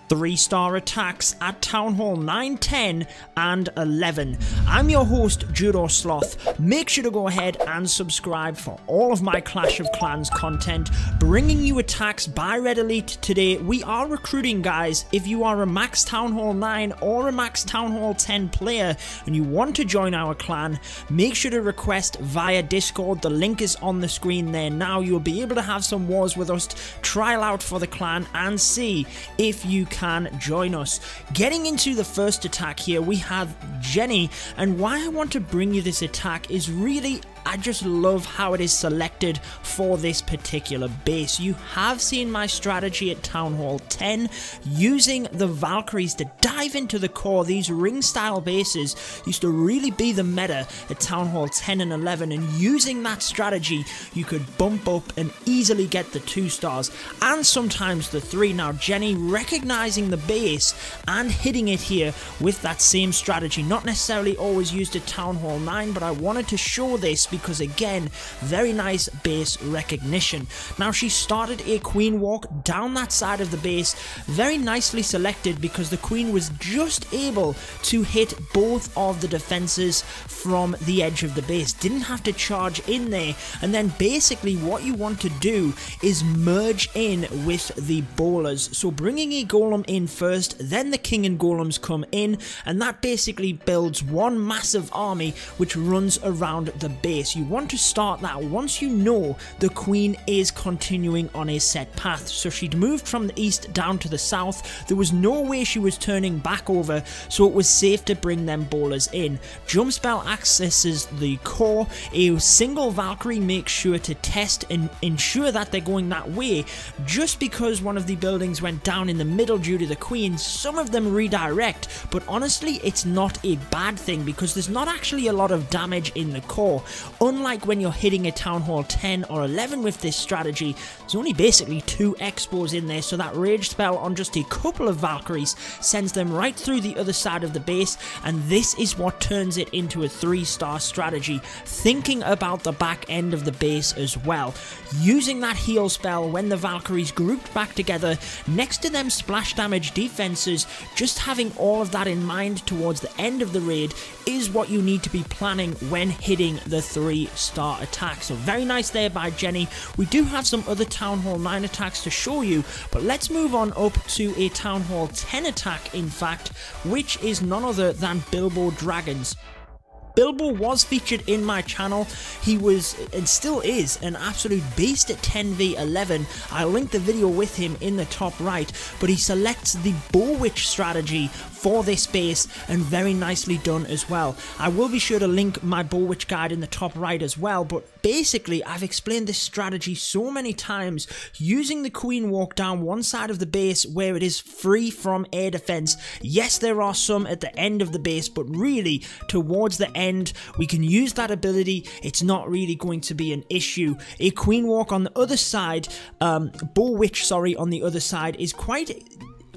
3-star attacks at Town Hall 9, 10 and 11. I'm your host Judo Sloth. Make sure to go ahead and subscribe for all of my Clash of Clans content, bringing you attacks by Red Elite. Today we are recruiting, guys. If you are a max Town Hall 9 or a max Town Hall 10 player and you want to join our clan, make sure to request via Discord. The link is on the screen there now. You'll be able to have some wars with us, trial out for the clan and see if you can join us. Getting into the first attack here, we have Jenny, and why I want to bring you this attack is really, I just love how it is selected for this particular base. You have seen my strategy at Town Hall 10, using the Valkyries to dive into the core. These ring style bases used to really be the meta at Town Hall 10 and 11, and using that strategy you could bump up and easily get the 2 stars and sometimes the 3. Now Jenny recognizing the base and hitting it here with that same strategy, not necessarily always used at Town Hall 9, but I wanted to show this because again, very nice base recognition. Now she started a queen walk down that side of the base, very nicely selected because the queen was just able to hit both of the defenses from the edge of the base, didn't have to charge in there. And then basically what you want to do is merge in with the bowlers, so bringing a golem in first, then the king and golems come in, and that basically builds one massive army which runs around the base. You want to start that once you know the queen is continuing on a set path. So she'd moved from the east down to the south. There was no way she was turning back over, so it was safe to bring them bowlers in. Jump spell accesses the core. A single Valkyrie makes sure to test and ensure that they're going that way. Just because one of the buildings went down in the middle due to the queen, some of them redirect, but honestly it's not a bad thing because there's not actually a lot of damage in the core. Unlike when you're hitting a Town Hall 10 or 11 with this strategy, there's only basically 2 expos in there, so that rage spell on just a couple of Valkyries sends them right through the other side of the base, and this is what turns it into a 3-star strategy. Thinking about the back end of the base as well, using that heal spell when the Valkyries grouped back together next to them splash damage defenses, just having all of that in mind towards the end of the raid is what you need to be planning when hitting the 3-star attack. So very nice there by Jenny. We do have some other Town Hall 9 attacks to show you, but let's move on up to a Town Hall 10 attack, in fact, which is none other than Bilbo Dragons. Bilbo was featured in my channel. He was, and still is, an absolute beast at 10v11. I'll link the video with him in the top right, but he selects the Bow Witch strategy for this base, and very nicely done as well. I will be sure to link my Bow Witch guide in the top right as well, but basically I've explained this strategy so many times, using the queen walk down one side of the base where it is free from air defense. Yes, there are some at the end of the base, but really towards the end we can use that ability. It's not really going to be an issue. A queen walk on the other side, Bow Witch, sorry, on the other side is quite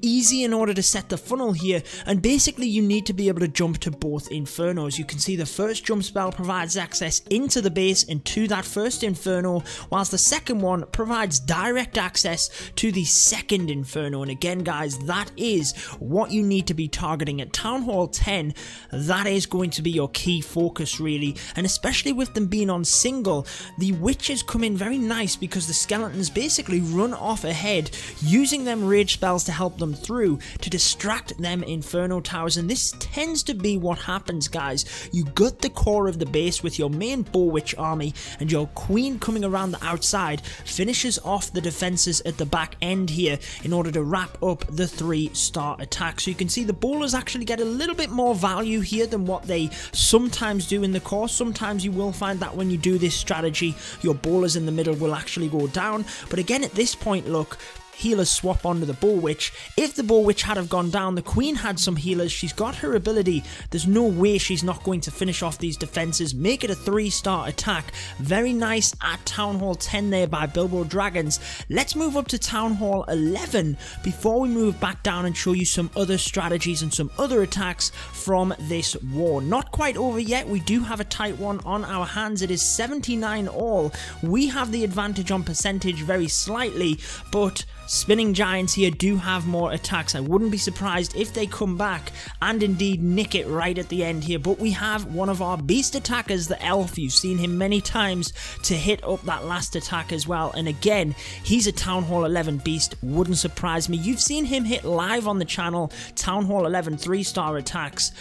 easy in order to set the funnel here, and basically you need to be able to jump to both infernos. You can see the first jump spell provides access into the base and to that first inferno, whilst the second one provides direct access to the second inferno. And again, guys, that is what you need to be targeting at Town Hall 10. That is going to be your key focus really, and especially with them being on single, the witches come in very nice because the skeletons basically run off ahead, using them rage spells to help them through to distract them inferno towers. And this tends to be what happens, guys. You gut the core of the base with your main Bow Witch army, and your queen coming around the outside finishes off the defenses at the back end here in order to wrap up the 3-star attack. So you can see the bowlers actually get a little bit more value here than what they sometimes do in the core. Sometimes you will find that when you do this strategy, your bowlers in the middle will actually go down, but again at this point, look, healers swap onto the Bow Witch. If the Bow Witch had have gone down, the Queen had some healers. She's got her ability. There's no way she's not going to finish off these defenses. Make it a 3-star attack. Very nice at Town Hall 10 there by Bilbo Dragons. Let's move up to Town Hall 11 before we move back down and show you some other strategies and some other attacks from this war. Not quite over yet. We do have a tight one on our hands. It is 79 all. We have the advantage on percentage very slightly, but Spinning Giants here do have more attacks. I wouldn't be surprised if they come back and indeed nick it right at the end here. But we have one of our beast attackers, the Elf. You've seen him many times to hit up that last attack as well. And again, he's a Town Hall 11 beast. Wouldn't surprise me. You've seen him hit live on the channel. Town Hall 11 3-star attacks.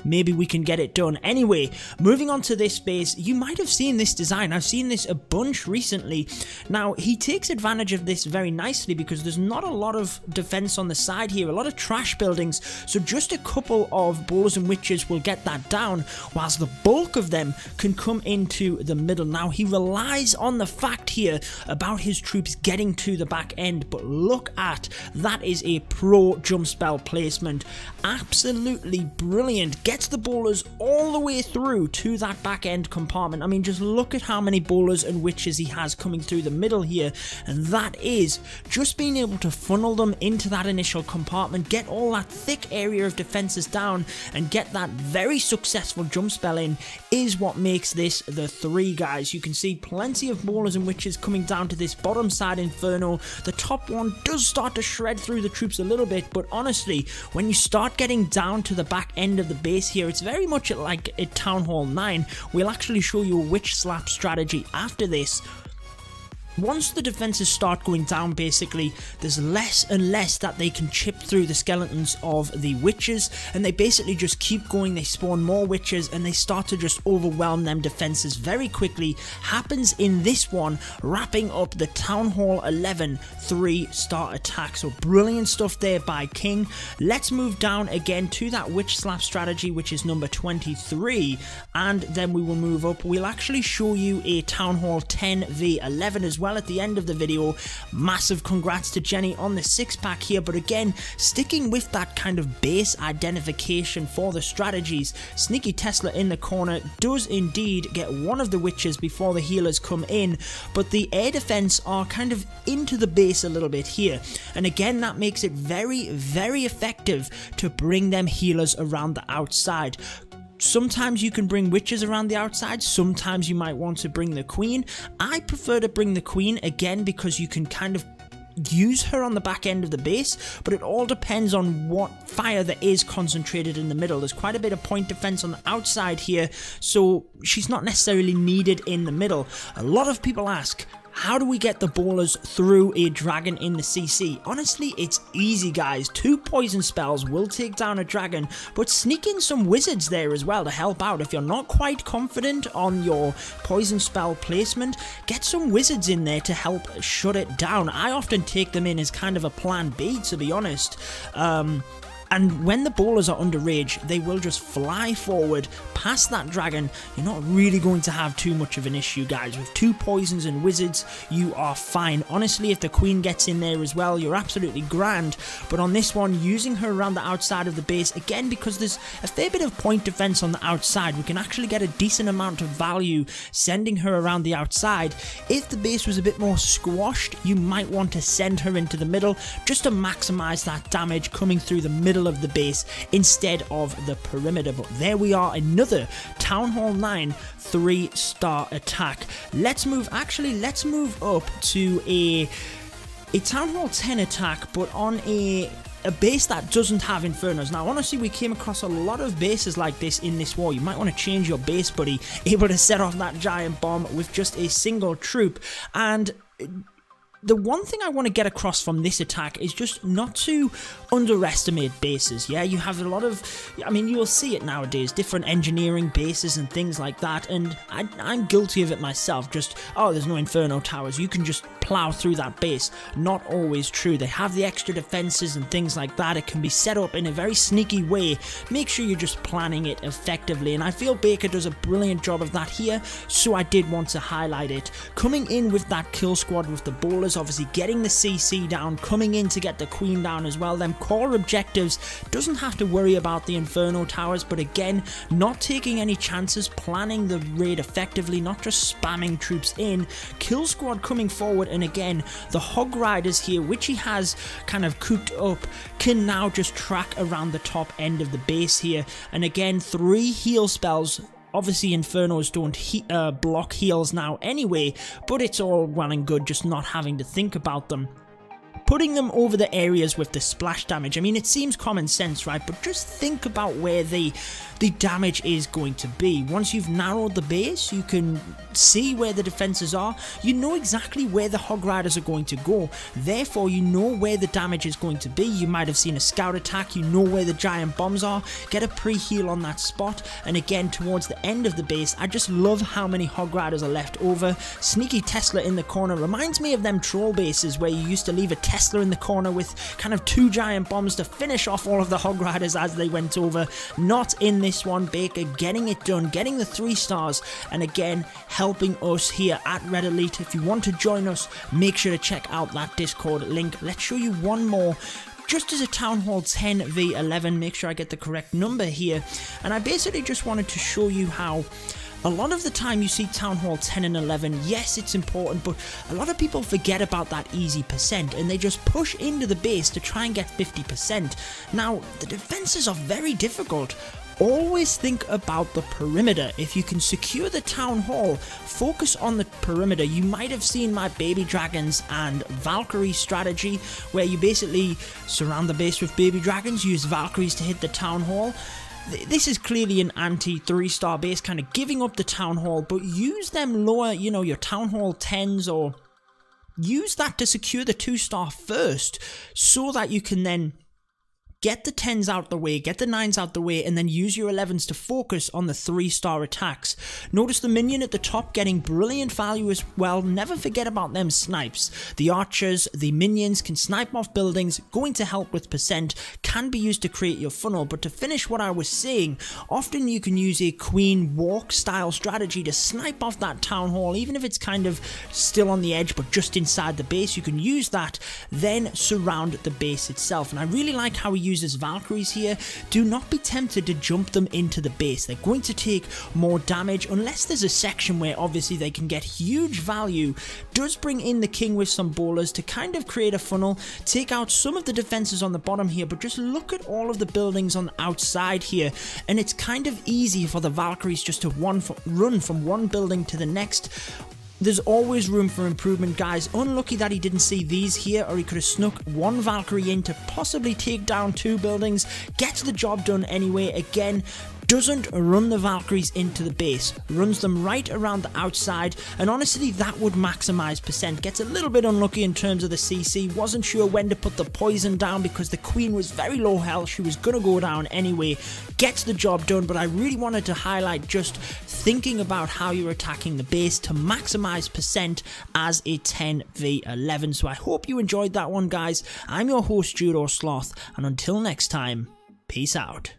Maybe we can get it done. Anyway, moving on to this base, you might have seen this design. I've seen this a bunch recently. Now, he takes advantage of this very nicely because there's not a lot of defense on the side here, a lot of trash buildings, so just a couple of bowlers and witches will get that down, whilst the bulk of them can come into the middle. Now, he relies on the fact here about his troops getting to the back end, but look at that. Is a pro jump spell placement. Absolutely brilliant. Gets the bowlers all the way through to that back end compartment. I mean, just look at how many bowlers and witches he has coming through the middle here, and that is just being able to funnel them into that initial compartment, get all that thick area of defenses down, and get that very successful jump spell in is what makes this the 3, guys. You can see plenty of bowlers and witches coming down to this bottom side Inferno. The top one does start to shred through the troops a little bit, but honestly, when you start getting down to the back end of the base here, it's very much like a Town Hall 9. We'll actually show you a witch slap strategy after this. Once the defenses start going down, basically, there's less and less that they can chip through the skeletons of the witches, and they basically just keep going. They spawn more witches, and they start to just overwhelm them defenses very quickly. Happens in this one, wrapping up the Town Hall 11 3-star attack. So brilliant stuff there by King. Let's move down again to that witch slap strategy, which is number 23, and then we will move up. We'll actually show you a Town Hall 10 v 11 as well at the end of the video. Massive congrats to Jenny on the 6-pack here, but again, sticking with that kind of base identification for the strategies, Sneaky Tesla in the corner does indeed get one of the witches before the healers come in, but the air defense are kind of into the base a little bit here, and again, that makes it very, very effective to bring them healers around the outside. Sometimes you can bring witches around the outside, sometimes you might want to bring the queen. I prefer to bring the queen, again, because you can kind of use her on the back end of the base, but it all depends on what fire there is concentrated in the middle. There's quite a bit of point defense on the outside here, so she's not necessarily needed in the middle. A lot of people ask, how do we get the bowlers through a dragon in the CC? Honestly, it's easy, guys. 2 poison spells will take down a dragon, but sneak in some wizards there as well to help out. If you're not quite confident on your poison spell placement, get some wizards in there to help shut it down. I often take them in as kind of a plan B, to be honest. And when the bowlers are under rage, they will just fly forward past that dragon. You're not really going to have too much of an issue, guys. With 2 poisons and wizards, you are fine. Honestly, if the queen gets in there as well, you're absolutely grand. But on this one, using her around the outside of the base, again, because there's a fair bit of point defense on the outside, we can actually get a decent amount of value sending her around the outside. If the base was a bit more squashed, you might want to send her into the middle just to maximize that damage coming through the middle of the base instead of the perimeter. But there we are, another Town Hall 9 3-star attack. Let's move up to a Town Hall 10 attack, but on a base that doesn't have infernos. Now, honestly, we came across a lot of bases like this in this war. You might want to change your base, buddy, able to set off that giant bomb with just a single troop. And the one thing I want to get across from this attack is just not to underestimate bases. Yeah, you have a lot of, I mean, you'll see it nowadays, different engineering bases and things like that, and I'm guilty of it myself. Just, oh, there's no inferno towers, you can just plow through that base. Not always true. They have the extra defenses and things like that. It can be set up in a very sneaky way. Make sure you're just planning it effectively, and I feel Baker does a brilliant job of that here, so I did want to highlight it. Coming in with that kill squad with the bowlers, obviously getting the CC down, coming in to get the queen down as well. Them core objectives, doesn't have to worry about the inferno towers, but again, not taking any chances, planning the raid effectively, not just spamming troops in. Kill squad coming forward, and again, the hog riders here, which he has kind of cooked up, can now just track around the top end of the base here. And again, 3 heal spells. Obviously, Infernos don't block heals now anyway, but it's all well and good just not having to think about them. putting them over the areas with the splash damage. I mean, it seems common sense, right? But just think about where the damage is going to be. Once you've narrowed the base, you can see where the defenses are. You know exactly where the Hog Riders are going to go. Therefore, you know where the damage is going to be. You might have seen a scout attack. You know where the giant bombs are. Get a pre-heal on that spot. And again, towards the end of the base, I just love how many Hog Riders are left over. Sneaky Tesla in the corner reminds me of them troll bases where you used to leave a Tesla in the corner with kind of 2 giant bombs to finish off all of the Hog Riders as they went over. Not in this one. Baker getting it done, getting the 3 stars, and again helping us here at Red Elite. If you want to join us, make sure to check out that Discord link. Let's show you one more. Just as a Town Hall 10 v 11, make sure I get the correct number here. And I basically just wanted to show you how a lot of the time you see Town Hall 10 and 11, yes, it's important, but a lot of people forget about that easy percent and they just push into the base to try and get 50%. Now, the defenses are very difficult. Always think about the perimeter. If you can secure the Town Hall, focus on the perimeter. You might have seen my Baby Dragons and Valkyrie strategy, where you basically surround the base with Baby Dragons, use Valkyries to hit the Town Hall. This is clearly an anti-3-star base, kind of giving up the Town Hall, but use them lower, you know, your Town Hall 10s, or use that to secure the 2-star first, so that you can then get the 10s out the way, get the 9s out the way, and then use your 11s to focus on the 3-star attacks. Notice the minion at the top getting brilliant value as well. Never forget about them snipes. The archers, the minions can snipe off buildings, going to help with percent, can be used to create your funnel. But to finish what I was saying, often you can use a queen walk style strategy to snipe off that Town Hall, even if it's kind of still on the edge but just inside the base. You can use that, then surround the base itself. And I really like how he uses Valkyries here. Do not be tempted to jump them into the base. They're going to take more damage unless there's a section where obviously they can get huge value. Does bring in the king with some bowlers to kind of create a funnel, take out some of the defenses on the bottom here, but just look at all of the buildings on the outside here, and it's kind of easy for the Valkyries just to run from one building to the next. There's always room for improvement, guys. Unlucky that he didn't see these here, or he could have snuck one Valkyrie in to possibly take down 2 buildings. Gets the job done anyway. Again, doesn't run the Valkyries into the base, runs them right around the outside, and honestly that would maximize percent. Gets a little bit unlucky in terms of the CC, wasn't sure when to put the poison down because the queen was very low health, she was gonna go down anyway. Gets the job done, but I really wanted to highlight just thinking about how you're attacking the base to maximize percent as a 10 v 11. So I hope you enjoyed that one, guys. I'm your host Judo Sloth, and until next time, peace out.